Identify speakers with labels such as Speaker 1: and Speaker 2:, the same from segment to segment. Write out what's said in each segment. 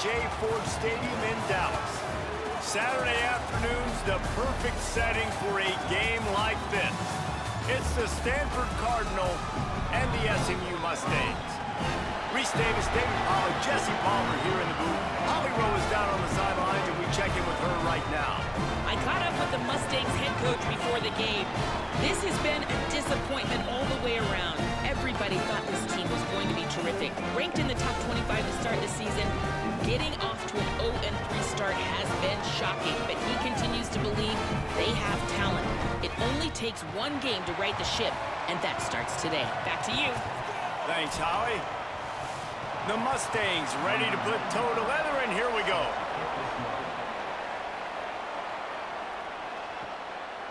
Speaker 1: J. Ford Stadium in Dallas. Saturday afternoon's the perfect setting for a game like this. It's the Stanford Cardinal and the SMU Mustangs. Reese Davis, David Pollard, Jesse Palmer here in the booth. Holly Rowe is down on the sidelines, and we check in with her right now.
Speaker 2: I caught up with the Mustangs head coach before the game. This has been a disappointment all the way around. Everybody thought this team was going to be terrific. Ranked in the top 25 to start the season, getting off to an 0-3 start has been shocking, but he continues to believe they have talent. It only takes one game to right the ship, and that starts today. Back to you.
Speaker 1: Thanks, Holly. The Mustangs ready to put toe to leather, and here we go.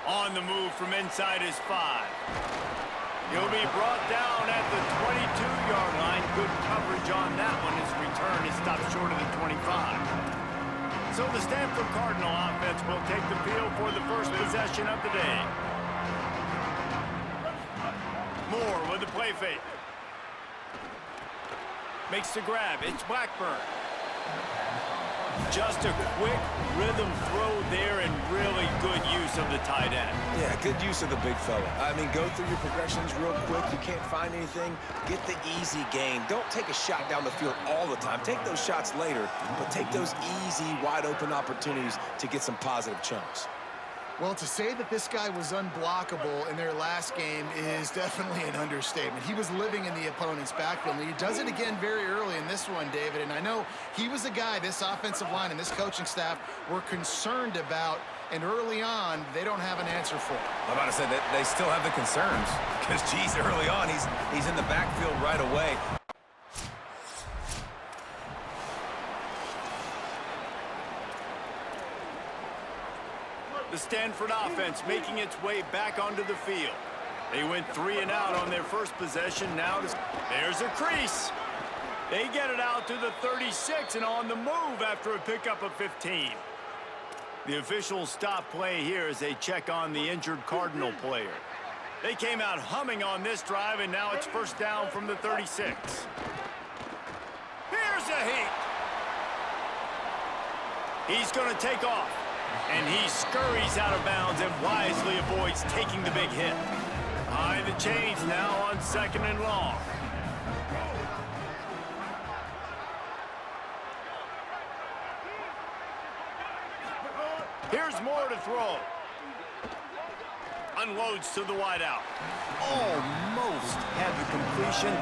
Speaker 1: On the move from inside his 5. He'll be brought down at the 22-yard line. Good coverage on that one. His return is stopped short of the 25. So the Stanford Cardinal offense will take the field for the first possession of the day. Moore with the play fake. Makes the grab. It's Blackburn. Just a quick rhythm throw there and really good use of the tight end.
Speaker 3: Yeah, good use of the big fella. I mean, go through your progressions real quick. You can't find anything. Get the easy gain. Don't take a shot down the field all the time. Take those shots later, but take those easy, wide-open opportunities to get some positive chunks.
Speaker 4: Well, to say that this guy was unblockable in their last game is definitely an understatement. He was living in the opponent's backfield, and he does it again very early in this one, David. And I know he was a guy this offensive line and this coaching staff were concerned about, and early on, they don't have an answer for.
Speaker 3: I'm about to say that they still have the concerns because, geez, early on, he's in the backfield right away.
Speaker 1: The Stanford offense making its way back onto the field. They went 3 and out on their first possession. Now there's a crease. They get it out to the 36 and on the move after a pickup of 15. The officials stop play here as they check on the injured Cardinal player. They came out humming on this drive, and now it's first down from the 36. Here's a hit. He's going to take off. And he scurries out of bounds and wisely avoids taking the big hit. Behind the chains now on 2nd and long. Here's Moore to throw. Unloads to the wideout. Almost had the completion,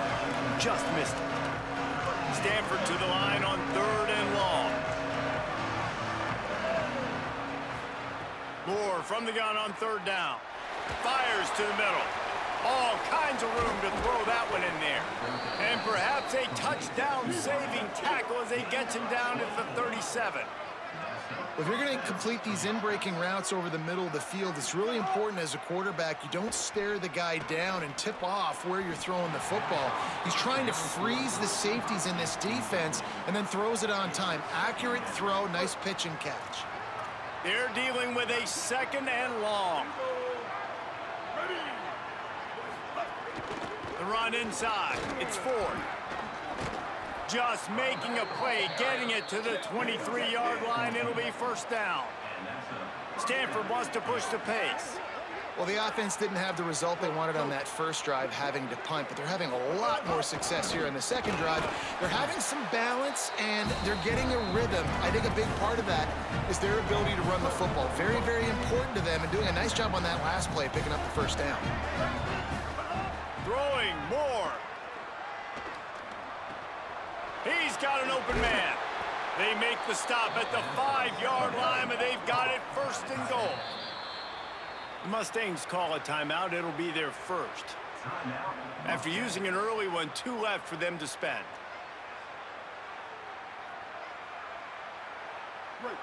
Speaker 1: just missed it. Stanford to the line on 3rd and long. Moore from the gun on 3rd down. Fires to the middle. All kinds of room to throw that one in there. And perhaps a touchdown-saving tackle as he gets him down at the 37.
Speaker 4: If you're going to complete these in-breaking routes over the middle of the field, it's really important as a quarterback you don't stare the guy down and tip off where you're throwing the football. He's trying to freeze the safeties in this defense and then throws it on time. Accurate throw, nice pitch and catch.
Speaker 1: They're dealing with a 2nd and long. The run inside. It's Ford. Just making a play, getting it to the 23-yard line. It'll be first down. Stanford wants to push the pace.
Speaker 4: Well, the offense didn't have the result they wanted on that first drive, having to punt, but they're having a lot more success here in the second drive. They're having some balance, and they're getting a rhythm. I think a big part of that is their ability to run the football. Very, very important to them, and doing a nice job on that last play, picking up the first down.
Speaker 1: Throwing Moore. He's got an open man. They make the stop at the 5-yard line, and they've got it 1st and goal. The Mustangs call a timeout. It'll be their first. After using an early one, 2 left for them to spend.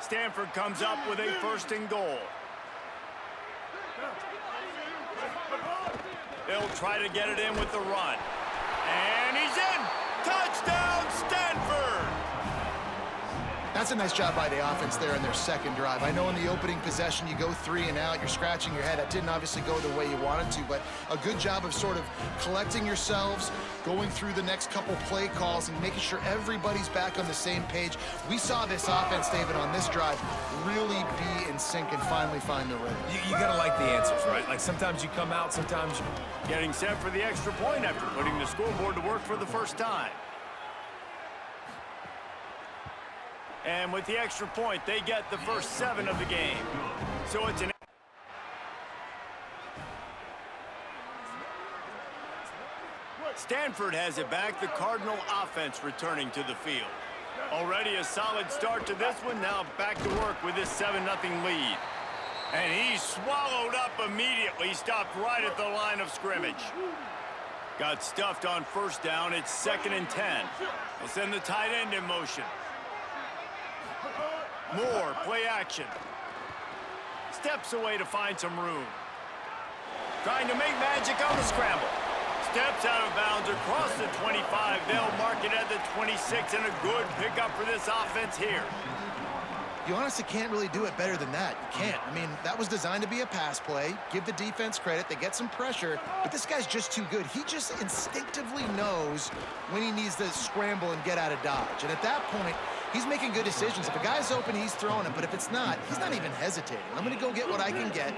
Speaker 1: Stanford comes up with a 1st and goal. They'll try to get it in with the run. And he's in! Touchdown, Stanford!
Speaker 4: That's a nice job by the offense there in their second drive. I know in the opening possession you go 3 and out, you're scratching your head. That didn't obviously go the way you wanted to, but a good job of sort of collecting yourselves, going through the next couple play calls and making sure everybody's back on the same page. We saw this offense, David, on this drive really be in sync and finally find the rhythm.
Speaker 3: You got to like the answers, right? Like sometimes you come out, sometimes you...
Speaker 1: Getting set for the extra point after putting the scoreboard to work for the first time. And with the extra point, they get the first 7 of the game. So it's an... Stanford has it back, the Cardinal offense returning to the field. Already a solid start to this one, now back to work with this 7-0 lead. And he's swallowed up immediately, stopped right at the line of scrimmage. Got stuffed on first down, it's 2nd and 10. They'll send the tight end in motion. Moore, play action. Steps away to find some room. Trying to make magic on the scramble. Steps out of bounds across the 25. They'll mark it at the 26, and a good pickup for this offense here.
Speaker 4: You honestly can't really do it better than that. You can't. I mean, that was designed to be a pass play. Give the defense credit. They get some pressure, but this guy's just too good. He just instinctively knows when he needs to scramble and get out of dodge. And at that point, he's making good decisions. If a guy's open, he's throwing it. But if it's not, he's not even hesitating. I'm going to go get what I can get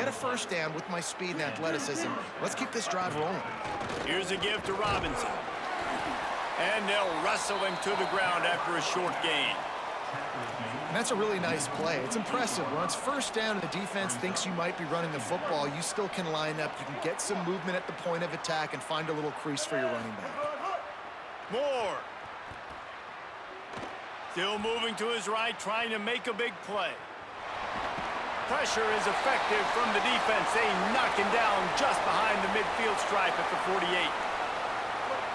Speaker 4: a first down with my speed and athleticism. Let's keep this drive rolling.
Speaker 1: Here's a give to Robinson. And they'll wrestle him to the ground after a short gain.
Speaker 4: And that's a really nice play. It's impressive. When it's first down and the defense thinks you might be running the football, you still can line up. You can get some movement at the point of attack and find a little crease for your running back.
Speaker 1: Moore. Still moving to his right, trying to make a big play. Pressure is effective from the defense. They knock him down just behind the midfield stripe at the 48.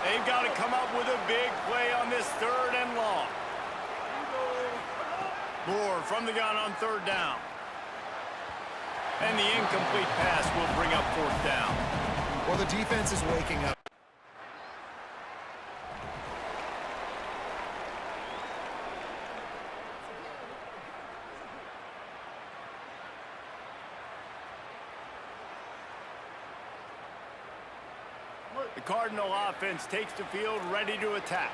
Speaker 1: They've got to come up with a big play on this 3rd and long. Moore from the gun on 3rd down. And the incomplete pass will bring up 4th down.
Speaker 4: Well, the defense is waking up.
Speaker 1: The Cardinal offense takes the field ready to attack.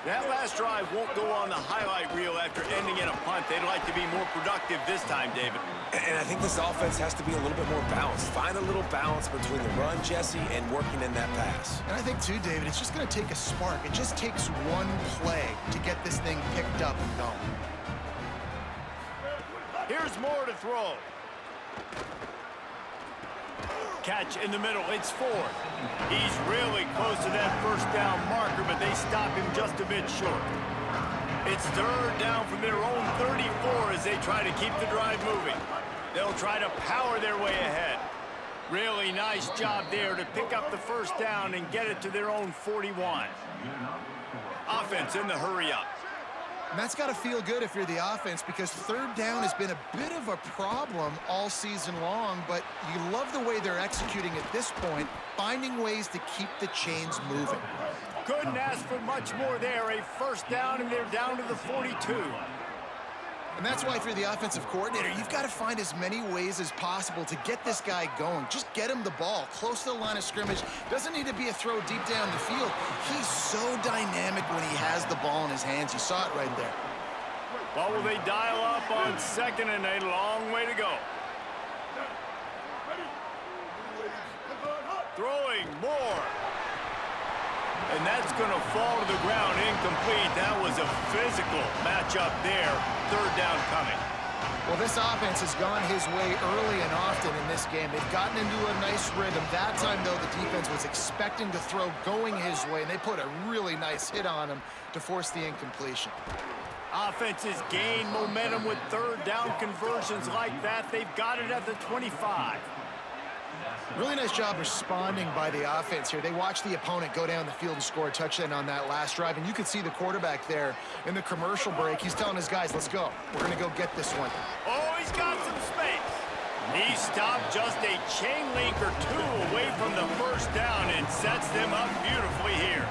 Speaker 1: That last drive won't go on the highlight reel after ending in a punt. They'd like to be more productive this time, David.
Speaker 3: And I think this offense has to be a little bit more balanced. Find a little balance between the run, Jesse, and working in that pass.
Speaker 4: And I think, too, David, it's just going to take a spark. It just takes one play to get this thing picked up and going.
Speaker 1: Here's Moore to throw. Catch in the middle, it's 4th. He's really close to that first down marker, but they stop him just a bit short. It's 3rd down from their own 34 as they try to keep the drive moving. They'll try to power their way ahead. Really nice job there to pick up the first down and get it to their own 41. Offense in the hurry up.
Speaker 4: And that's got to feel good if you're the offense, because 3rd down has been a bit of a problem all season long, but you love the way they're executing at this point, finding ways to keep the chains moving.
Speaker 1: Couldn't ask for much more there. A first down, and they're down to the 42.
Speaker 4: And that's why if you're the offensive coordinator, you've got to find as many ways as possible to get this guy going. Just get him the ball close to the line of scrimmage. Doesn't need to be a throw deep down the field. He's so dynamic when he has the ball in his hands. You saw it right there.
Speaker 1: Well, will they dial up on 2nd and a long way to go? Throwing Moore. And that's going to fall to the ground incomplete. That was a physical matchup there. 3rd down coming.
Speaker 4: Well, this offense has gone his way early and often in this game. They've gotten into a nice rhythm. That time, though, the defense was expecting to throw going his way, and they put a really nice hit on him to force the incompletion.
Speaker 1: Offenses gain momentum with 3rd down conversions like that. They've got it at the 25.
Speaker 4: Really nice job responding by the offense here. They watched the opponent go down the field and score a touchdown on that last drive, and you could see the quarterback there in the commercial break. He's telling his guys, let's go. We're going to go get this one.
Speaker 1: Oh, he's got some space. He stopped just a chain link or 2 away from the first down and sets them up beautifully here.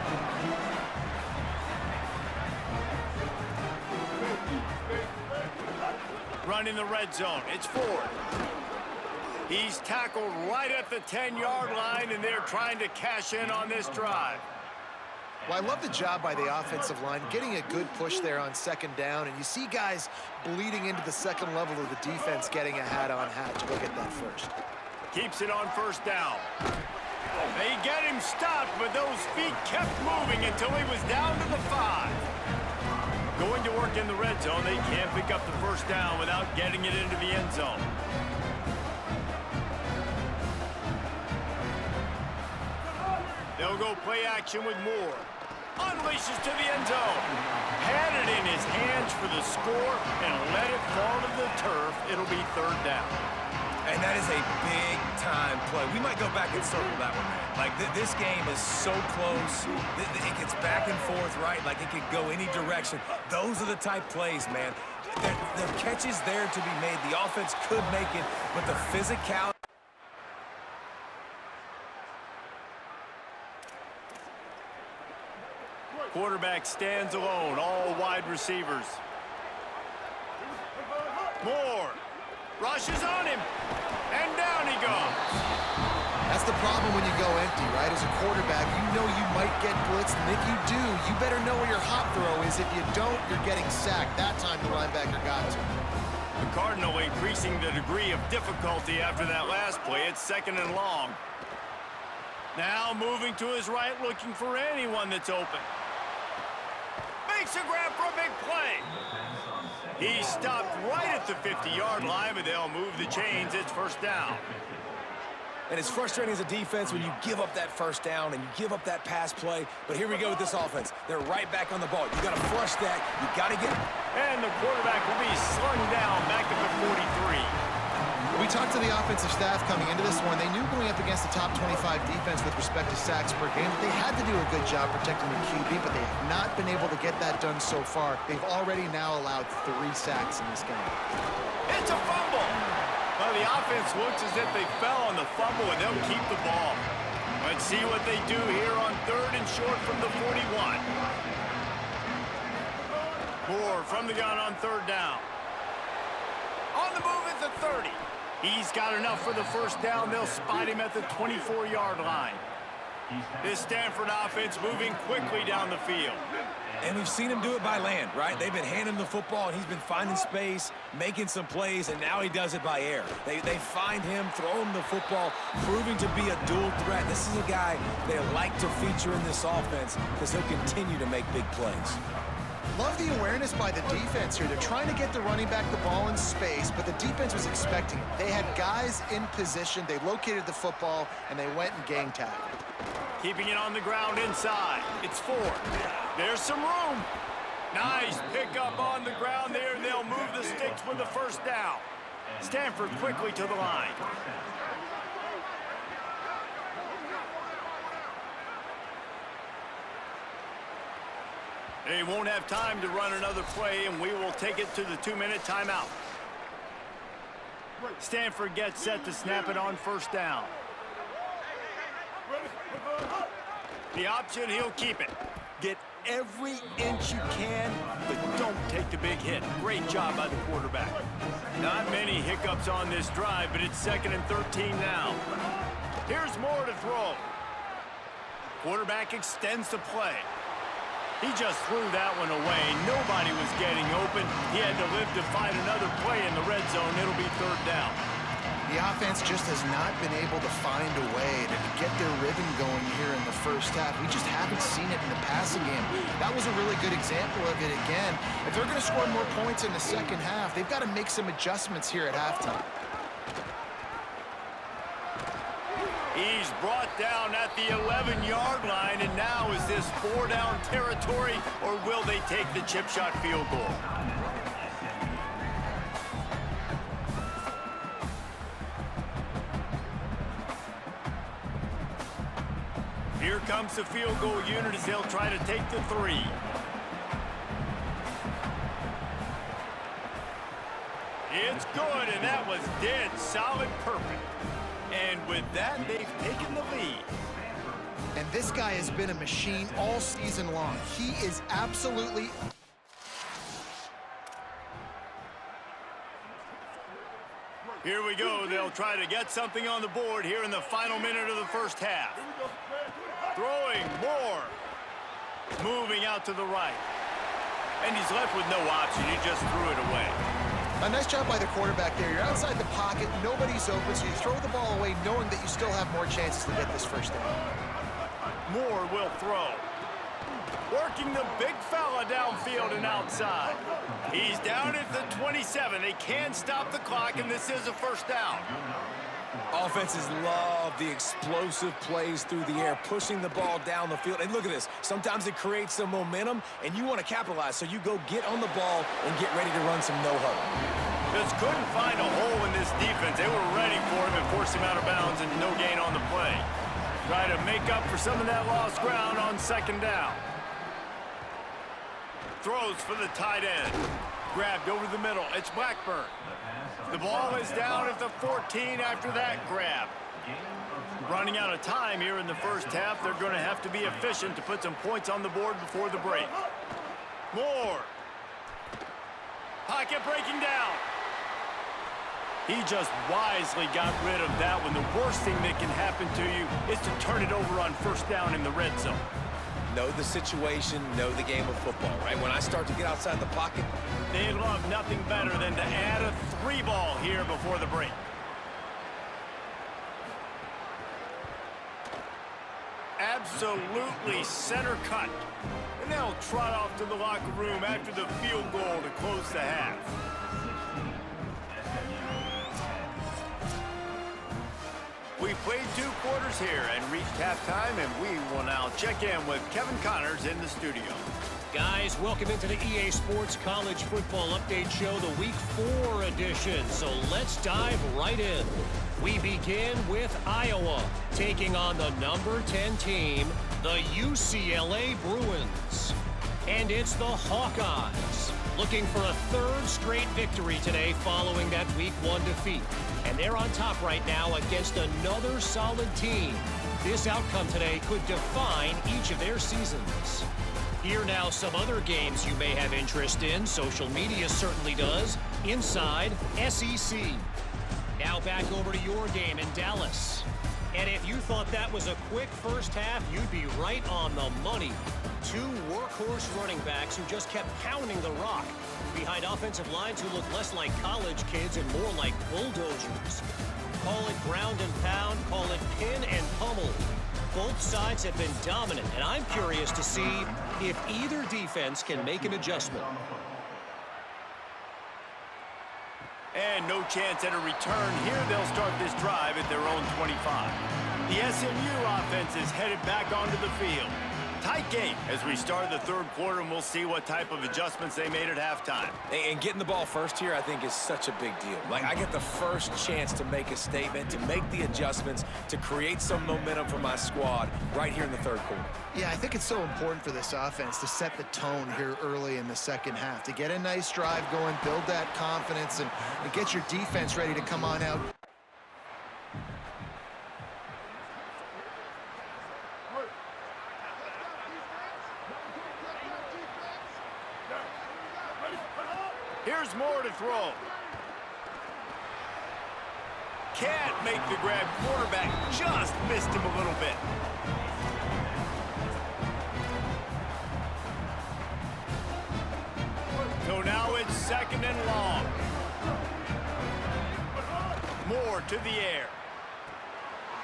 Speaker 1: running the red zone. It's Ford. He's tackled right at the 10-yard line, and they're trying to cash in on this drive.
Speaker 4: Well, I love the job by the offensive line, getting a good push there on second down, and you see guys bleeding into the second level of the defense getting a hat-on-hat to go get that first.
Speaker 1: Keeps it on first down. They get him stopped, but those feet kept moving until he was down to the 5. Going to work in the red zone, they can't pick up the first down without getting it into the end zone. They'll go play action with Moore. Unleashes to the end zone. Had it in his hands for the score and let it fall to the turf. It'll be third down.
Speaker 3: And that is a big-time play. We might go back and circle that one, man. Like, this game is so close. It gets back and forth, right? Like, it could go any direction. Those are the type plays, man. The catch is there to be made. The offense could make it, but the physicality.
Speaker 1: Quarterback stands alone, all wide receivers. Moore rushes on him, and down he goes.
Speaker 4: That's the problem when you go empty, right? As a quarterback, you know you might get blitzed, and if you do, you better know where your hot throw is. If you don't, you're getting sacked. That time the linebacker got to.
Speaker 1: The Cardinal increasing the degree of difficulty after that last play. It's second and long. Now moving to his right, looking for anyone that's open. Makes a grab for a big play. He stopped right at the 50-yard line, but they'll move the chains. It's first down.
Speaker 3: And it's frustrating as a defense when you give up that first down and you give up that pass play. But here we go with this offense. They're right back on the ball. You got to flush that. You got to get.
Speaker 1: And the quarterback will be slung down back at the 43.
Speaker 4: We talked to the offensive staff coming into this one. They knew going up against the top 25 defense with respect to sacks per game that they had to do a good job protecting the QB, but they have not been able to get that done so far. They've already now allowed 3 sacks in this game.
Speaker 1: It's a fumble. Well, the offense looks as if they fell on the fumble, and they'll keep the ball. Let's see what they do here on third and short from the 41. Moore from the gun on third down. On the move at the 30. He's got enough for the first down. They'll spot him at the 24-yard line. This Stanford offense moving quickly down the field.
Speaker 3: And we've seen him do it by land, right? They've been handing him the football, and he's been finding space, making some plays, and now he does it by air. They find him, throw him the football, proving to be a dual threat. This is a guy they like to feature in this offense because he'll continue to make big plays.
Speaker 4: Love the awareness by the defense here. They're trying to get the running back the ball in space, but the defense was expecting it. They had guys in position. They located the football, and they went and gang tackled.
Speaker 1: Keeping it on the ground inside. It's Ford. There's some room. Nice pickup on the ground there. They'll move the sticks with the first down. Stanford quickly to the line. They won't have time to run another play, and we will take it to the 2-minute timeout. Stanford gets set to snap it on first down. The option, he'll keep it. Get every inch you can, but don't take the big hit. Great job by the quarterback. Not many hiccups on this drive, but it's second and 13 now. Here's Moore to throw. Quarterback extends the play. He just threw that one away. Nobody was getting open. He had to live to find another play in the red zone. It'll be third down.
Speaker 4: The offense just has not been able to find a way to get their rhythm going here in the first half. We just haven't seen it in the passing game. That was a really good example of it again. If they're going to score more points in the second half, they've got to make some adjustments here at halftime.
Speaker 1: He's brought down at the 11-yard line, and now is this 4-down territory, or will they take the chip shot field goal? Here comes the field goal unit as they'll try to take the 3. It's good, and that was dead solid perfect. And with that, they've taken the lead.
Speaker 4: And this guy has been a machine all season long. He is absolutely...
Speaker 1: Here we go. They'll try to get something on the board here in the final minute of the first half. Throwing more. Moving out to the right. And he's left with no option. He just threw it away.
Speaker 4: A nice job by the quarterback there. You're outside the pocket. Nobody's open, so you throw the ball away knowing that you still have more chances to get this first down.
Speaker 1: Moore will throw. Working the big fella downfield and outside. He's down at the 27. They can't stop the clock, and this is a first down.
Speaker 3: Offenses love the explosive plays through the air, pushing the ball down the field. And look at this. Sometimes it creates some momentum, and you want to capitalize. So you go get on the ball and get ready to run some no-huddle.
Speaker 1: Just couldn't find a hole in this defense. They were ready for him and forced him out of bounds, and no gain on the play. Try to make up for some of that lost ground on second down. Throws for the tight end. Grabbed over the middle. It's Blackburn. The ball is down at the 14 after that grab. Running out of time here in the first half. They're going to have to be efficient to put some points on the board before the break. Moore. Pocket breaking down. He just wisely got rid of that one. The worst thing that can happen to you is to turn it over on first down in the red zone.
Speaker 3: Know the situation, know the game of football, right? When I start to get outside the pocket,
Speaker 1: they love nothing better than to add a 3-ball here before the break. Absolutely center cut. And they'll trot off to the locker room after the field goal to close the half. We played 2 quarters here and reached halftime, and we will now check in with Kevin Connors in the studio.
Speaker 5: Guys, welcome into the EA Sports College Football Update Show, the Week 4 edition. So let's dive right in. We begin with Iowa, taking on the number 10 team, the UCLA Bruins. And it's the Hawkeyes, looking for a 3rd straight victory today following that Week 1 defeat. And they're on top right now against another solid team. This outcome today could define each of their seasons. Here now some other games you may have interest in. Social media certainly does. Inside SEC. Now back over to your game in Dallas. And if you thought that was a quick first half, you'd be right on the money. 2 workhorse running backs who just kept pounding the rock behind offensive lines who look less like college kids and more like bulldozers. Call it ground and pound, call it pin and pummel. Both sides have been dominant, and I'm curious to see if either defense can make an adjustment.
Speaker 1: And no chance at a return here. They'll start this drive at their own 25. The SMU offense is headed back onto the field. Tight game as we start the 3rd quarter, and we'll see what type of adjustments they made at halftime.
Speaker 3: and getting the ball first here, I think, is such a big deal. Like, I get the first chance to make a statement, to make the adjustments, to create some momentum for my squad right here in the 3rd quarter.
Speaker 4: Yeah, I think it's so important for this offense to set the tone here early in the second half, to get a nice drive going, build that confidence, and get your defense ready to come on out.
Speaker 1: Here's Moore to throw. Can't make the grab. Quarterback just missed him a little bit. So now it's 2nd and long. Moore to the air.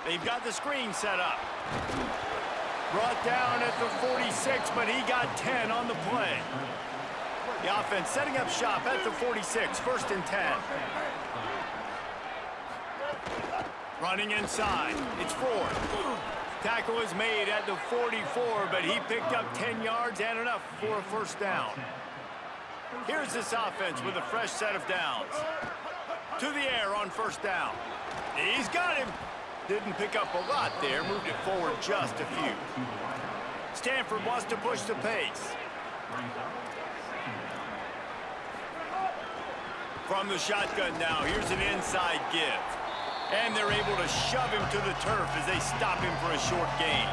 Speaker 1: They've got the screen set up. Brought down at the 46, but he got 10 on the play. The offense setting up shop at the 46, 1st and 10. Running inside, it's Ford. Tackle is made at the 44, but he picked up 10 yards and enough for a first down. Here's this offense with a fresh set of downs. To the air on first down. He's got him. Didn't pick up a lot there, moved it forward just a few. Stanford wants to push the pace. From the shotgun now, here's an inside give. And they're able to shove him to the turf as they stop him for a short gain.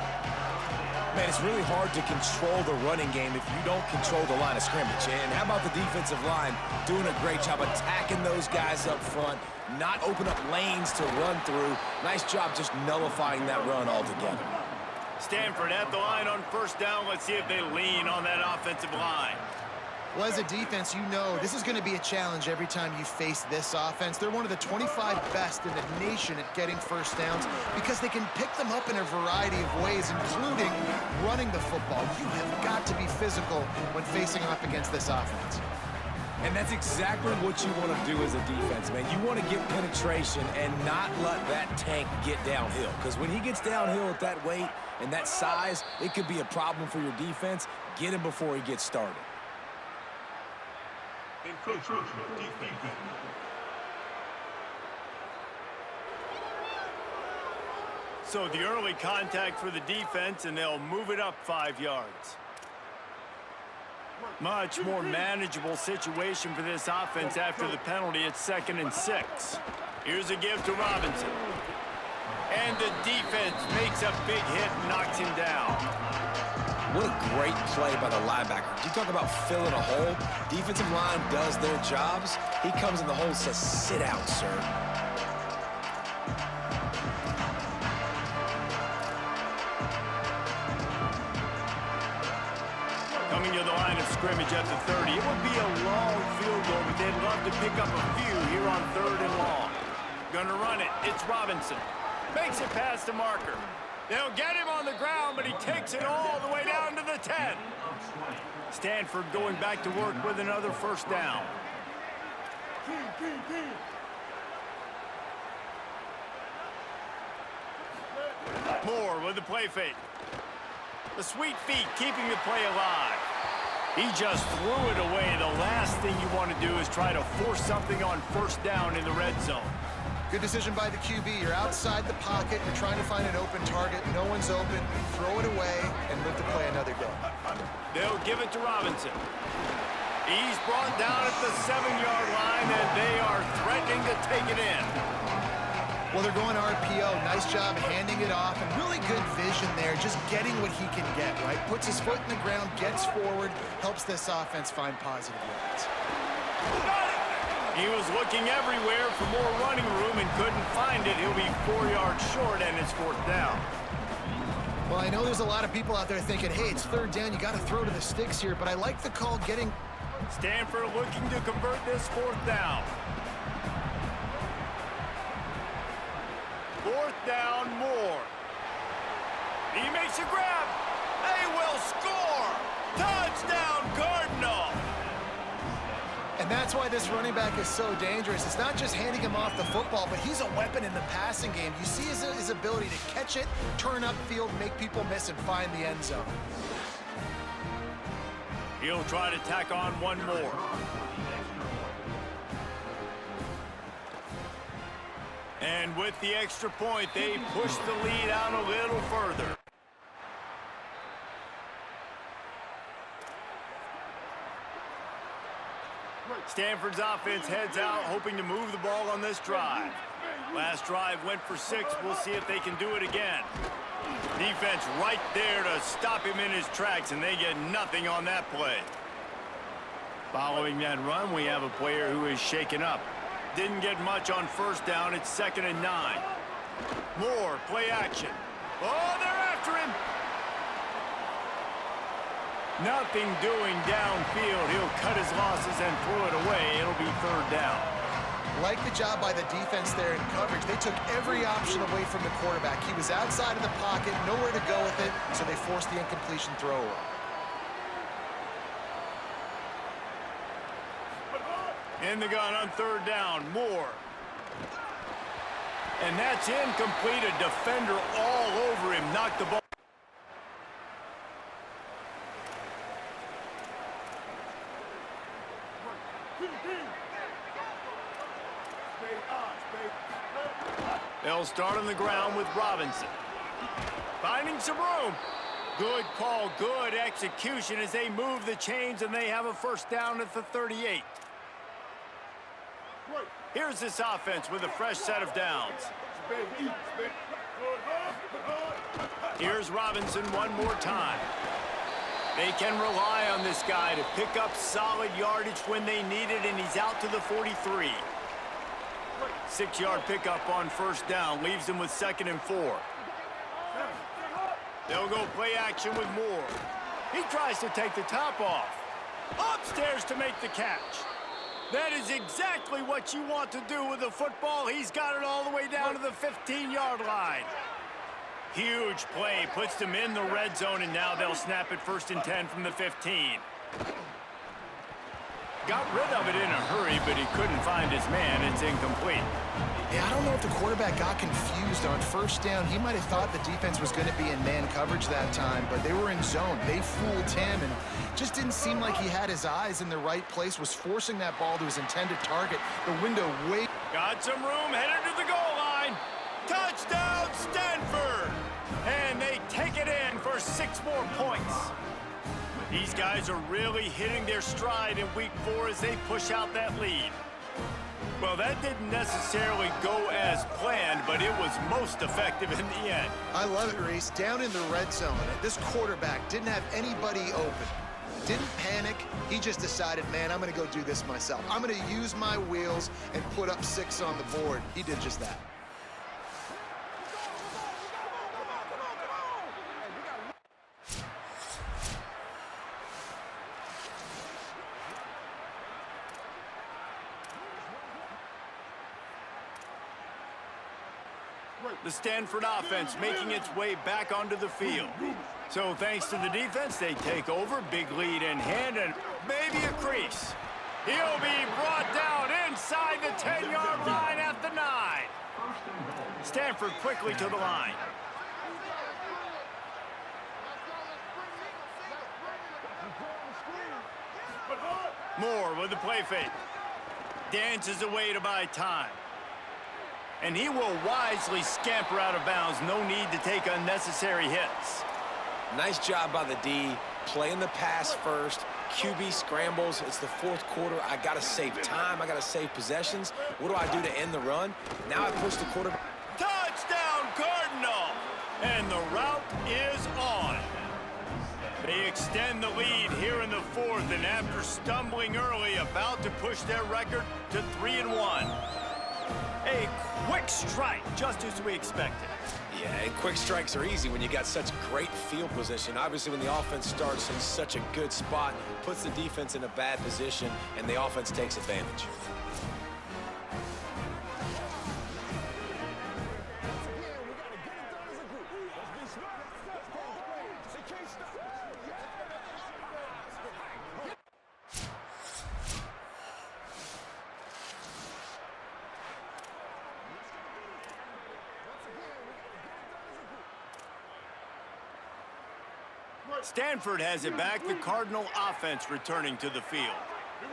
Speaker 3: Man, it's really hard to control the running game if you don't control the line of scrimmage. And how about the defensive line doing a great job attacking those guys up front, not open up lanes to run through. Nice job just nullifying that run altogether.
Speaker 1: Stanford at the line on first down. Let's see if they lean on that offensive line.
Speaker 4: Well, as a defense, you know this is going to be a challenge every time you face this offense. They're one of the 25 best in the nation at getting first downs because they can pick them up in a variety of ways, including running the football. You have got to be physical when facing off against this offense.
Speaker 3: And that's exactly what you want to do as a defense, man. You want to get penetration and not let that tank get downhill. Because when he gets downhill at that weight and that size, it could be a problem for your defense. Get him before he gets started.
Speaker 1: So the early contact for the defense, and they'll move it up 5 yards. Much more manageable situation for this offense after the penalty. It's 2nd and 6. Here's a give to Robinson. And the defense makes a big hit and knocks him down.
Speaker 3: What a great play by the linebacker. You talk about filling a hole. Defensive line does their jobs. He comes in the hole and says, sit out, sir.
Speaker 1: Coming to the line of scrimmage at the 30. It would be a long field goal, but they'd love to pick up a few here on 3rd and long. Gonna run it. It's Robinson. Makes it past the marker. They'll get him on the ground, but he takes it all the way down to the 10. Stanford going back to work with another first down. Moore with the play fake. The sweet feet keeping the play alive. He just threw it away. The last thing you want to do is try to force something on first down in the red zone.
Speaker 4: Good decision by the QB. You're outside the pocket. You're trying to find an open target. No one's open. Throw it away and live to play another day.
Speaker 1: They'll give it to Robinson. He's brought down at the 7-yard line, and they are threatening to take it in.
Speaker 4: Well, they're going RPO. Nice job handing it off, and really good vision there, just getting what he can get, right? Puts his foot in the ground, gets forward, helps this offense find positive yards.
Speaker 1: He was looking everywhere for more running room and couldn't find it. He'll be 4 yards short, and it's 4th down.
Speaker 4: Well, I know there's a lot of people out there thinking, hey, it's 3rd down, you got to throw to the sticks here, but I like the call getting...
Speaker 1: Stanford looking to convert this 4th down. 4th down, Moore. He makes a grab. They will score. Touchdown, Cardinal.
Speaker 4: And that's why this running back is so dangerous. It's not just handing him off the football, but he's a weapon in the passing game. You see his ability to catch it, turn upfield, make people miss, and find the end zone.
Speaker 1: He'll try to tack on one more. And with the extra point, they push the lead out a little further. Stanford's offense heads out, hoping to move the ball on this drive. Last drive went for 6. We'll see if they can do it again. Defense right there to stop him in his tracks, and they get nothing on that play. Following that run, we have a player who is shaken up. Didn't get much on first down. It's 2nd and 9. Moore, play action. Oh, they're after him. Nothing doing downfield. He'll cut his losses and throw it away. It'll be 3rd down.
Speaker 4: Like the job by the defense there in coverage. They took every option away from the quarterback. He was outside of the pocket, nowhere to go with it, so they forced the incompletion throw away.
Speaker 1: In the gun on 3rd down, Moore. And that's incomplete. A defender all over him. Knocked the ball. They'll start on the ground with Robinson. Finding some room. Good call, good execution as they move the chains, and they have a first down at the 38. Here's this offense with a fresh set of downs. Here's Robinson one more time. They can rely on this guy to pick up solid yardage when they need it, and he's out to the 43. 6-yard pickup on first down leaves them with 2nd and 4. They'll go play action with Moore. He tries to take the top off. Upstairs to make the catch. That is exactly what you want to do with the football. He's got it all the way down to the 15-yard line. Huge play, puts them in the red zone, and now they'll snap it 1st and 10 from the 15. Got rid of it in a hurry, but he couldn't find his man. It's incomplete.
Speaker 4: Yeah, I don't know if the quarterback got confused on first down. He might have thought the defense was going to be in man coverage that time, but they were in zone. They fooled him, and just didn't seem like he had his eyes in the right place, was forcing that ball to his intended target. The window way...
Speaker 1: Got some room, headed to the goal line. Touchdown, Stanford! And they take it in for 6 more points. These guys are really hitting their stride in week 4 as they push out that lead. Well, that didn't necessarily go as planned, but it was most effective in the end.
Speaker 4: I love it, Reese. Down in the red zone, this quarterback didn't have anybody open. Didn't panic. He just decided, man, I'm going to go do this myself. I'm going to use my wheels and put up 6 on the board. He did just that.
Speaker 1: The Stanford offense making its way back onto the field. So thanks to the defense, they take over. Big lead in hand and maybe a crease. He'll be brought down inside the 10-yard line at the 9. Stanford quickly to the line. Moore with the play fake. Dances away to buy time. And he will wisely scamper out of bounds. No need to take unnecessary hits.
Speaker 3: Nice job by the D, playing the pass first. QB scrambles. It's the 4th quarter. I got to save time. I got to save possessions. What do I do to end the run? Now I push the quarterback.
Speaker 1: Touchdown, Cardinal! And the route is on. They extend the lead here in the 4th, and after stumbling early, about to push their record to 3-1. A quick strike, just as we expected.
Speaker 3: Yeah, and quick strikes are easy when you got such great field position. Obviously, when the offense starts in such a good spot, puts the defense in a bad position, and the offense takes advantage.
Speaker 1: Stanford has it back. The Cardinal offense returning to the field.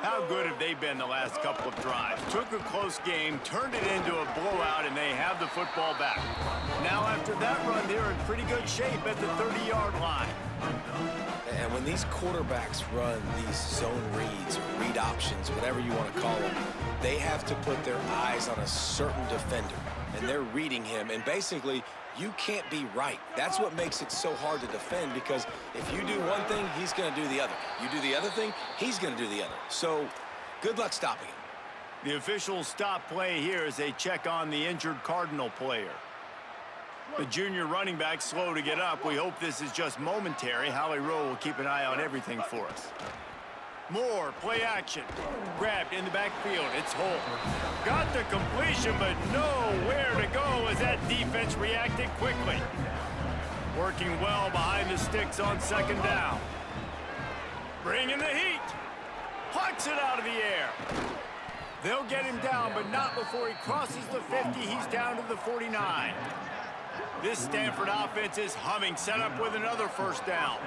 Speaker 1: How good have they been the last couple of drives? Took a close game, turned it into a blowout, and they have the football back. Now after that run, they're in pretty good shape at the 30-yard line.
Speaker 3: And when these quarterbacks run these zone reads or read options, whatever you want to call them, they have to put their eyes on a certain defender. And they're reading him, and basically, you can't be right. That's what makes it so hard to defend, because if you do one thing, he's going to do the other. You do the other thing, he's going to do the other. So, good luck stopping him.
Speaker 1: The officials stop play here as they check on the injured Cardinal player. The junior running back slow to get up. We hope this is just momentary. Howie Rowe will keep an eye on everything for us. Moore, play action. Grabbed in the backfield. It's Holt. Got the completion, but nowhere to go as that defense reacted quickly. Working well behind the sticks on 2nd down. Bringing the heat. Plucks it out of the air. They'll get him down, but not before he crosses the 50. He's down to the 49. This Stanford offense is humming, set up with another 1st down.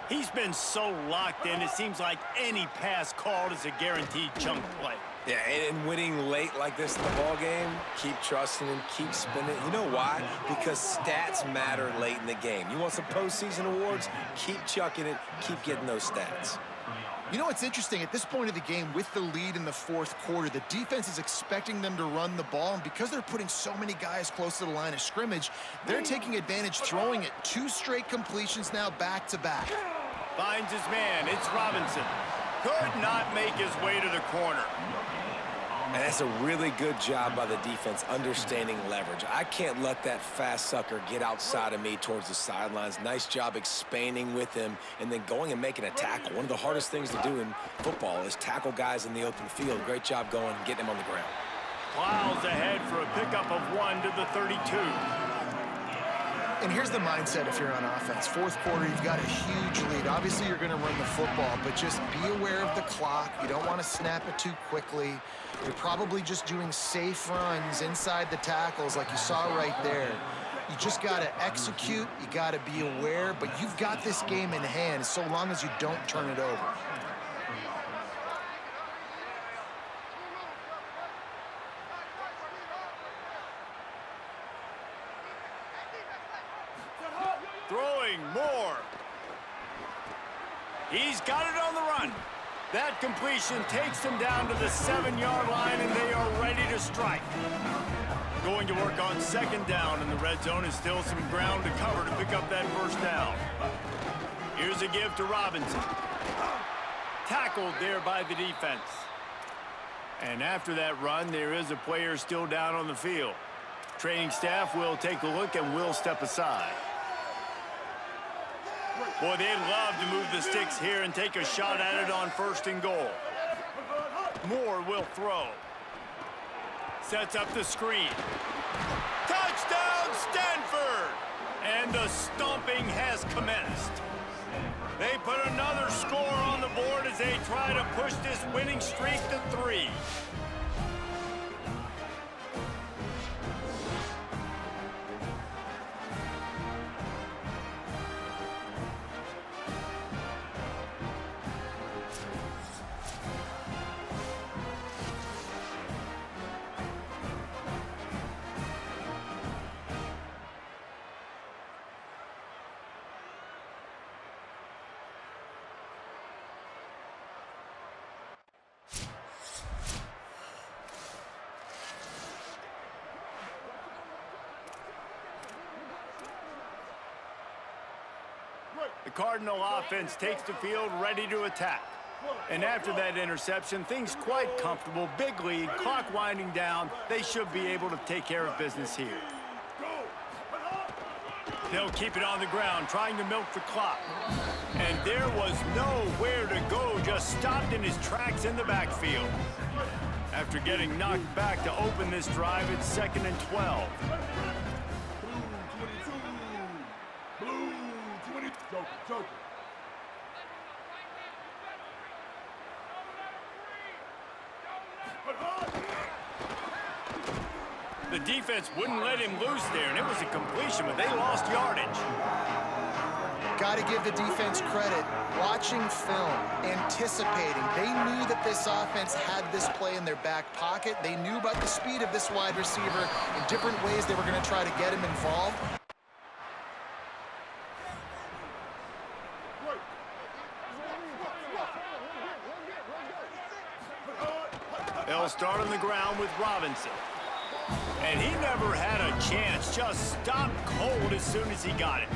Speaker 1: He's been so locked in, it seems like any pass called is a guaranteed chunk play.
Speaker 3: Yeah, and winning late like this in the ball game, keep trusting him, keep spinning. You know why? Because stats matter late in the game. You want some postseason awards? Keep chucking it, keep getting those stats.
Speaker 4: You know, it's interesting. At this point of the game, with the lead in the fourth quarter, the defense is expecting them to run the ball, and because they're putting so many guys close to the line of scrimmage, they're taking advantage, throwing it 2 straight completions now back-to-back.
Speaker 1: Finds his man. It's Robinson. Could not make his way to the corner.
Speaker 3: And that's a really good job by the defense understanding leverage. I can't let that fast sucker get outside of me towards the sidelines. Nice job expanding with him and then going and making a tackle. One of the hardest things to do in football is tackle guys in the open field. Great job going and getting him on the ground.
Speaker 1: Plows ahead for a pickup of 1 to the 32.
Speaker 4: And here's the mindset if you're on offense. Fourth quarter, you've got a huge lead. Obviously, you're going to run the football, but just be aware of the clock. You don't want to snap it too quickly. You're probably just doing safe runs inside the tackles like you saw right there. You just got to execute. You got to be aware, but you've got this game in hand so long as you don't turn it over.
Speaker 1: Throwing more. He's got it on the run. That completion takes them down to the 7-yard line, and they are ready to strike. Going to work on second down, and the red zone is still some ground to cover to pick up that first down. Here's a give to Robinson. Tackled there by the defense. And after that run, there is a player still down on the field. Training staff will take a look and will step aside. Boy, they'd love to move the sticks here and take a shot at it on 1st and goal. Moore will throw. Sets up the screen. Touchdown, Stanford! And the stomping has commenced. They put another score on the board as they try to push this winning streak to 3. The Cardinal offense takes the field ready to attack. And after that interception, things quite comfortable. Big lead, clock winding down. They should be able to take care of business here. They'll keep it on the ground, trying to milk the clock. And there was nowhere to go, just stopped in his tracks in the backfield. After getting knocked back to open this drive, it's 2nd and 12. The defense wouldn't let him loose there, and it was a completion, but they lost yardage.
Speaker 4: Got to give the defense credit. Watching film, anticipating. They knew that this offense had this play in their back pocket. They knew about the speed of this wide receiver in different ways they were going to try to get him involved.
Speaker 1: They'll start on the ground with Robinson. And he never had a chance, just stopped cold as soon as he got it.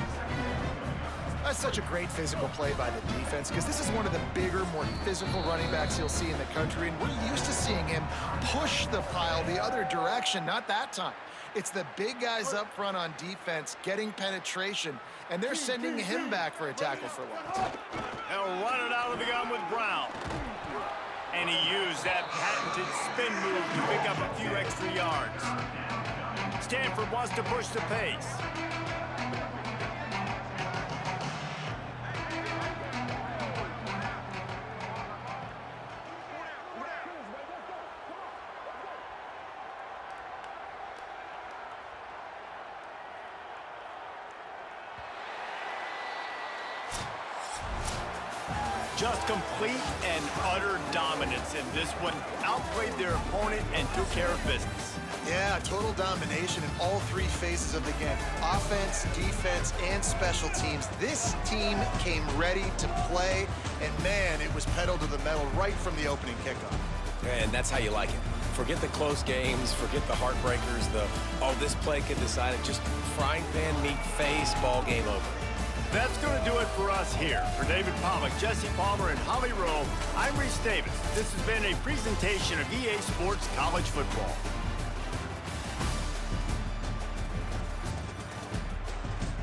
Speaker 4: That's such a great physical play by the defense because this is one of the bigger, more physical running backs you'll see in the country, and we're used to seeing him push the pile the other direction, not that time. It's the big guys up front on defense getting penetration, and they're sending him back for a tackle for loss.
Speaker 1: They'll run it out of the gun with Brown. And he used that patented spin move to pick up a few extra yards. Stanford wants to push the pace. Just complete and utter dominance in this one. Outplayed their opponent and took care of business.
Speaker 4: Yeah, total domination in all three phases of the game. Offense, defense, and special teams. This team came ready to play, and man, it was pedal to the metal right from the opening kickoff.
Speaker 3: And that's how you like it. Forget the close games, forget the heartbreakers, this play could decide it. Just frying pan, meat face, ball game over.
Speaker 1: That's going to do it for us here. For David Pollack, Jesse Palmer, and Holly Rowe, I'm Reese Davis. This has been a presentation of EA Sports College Football.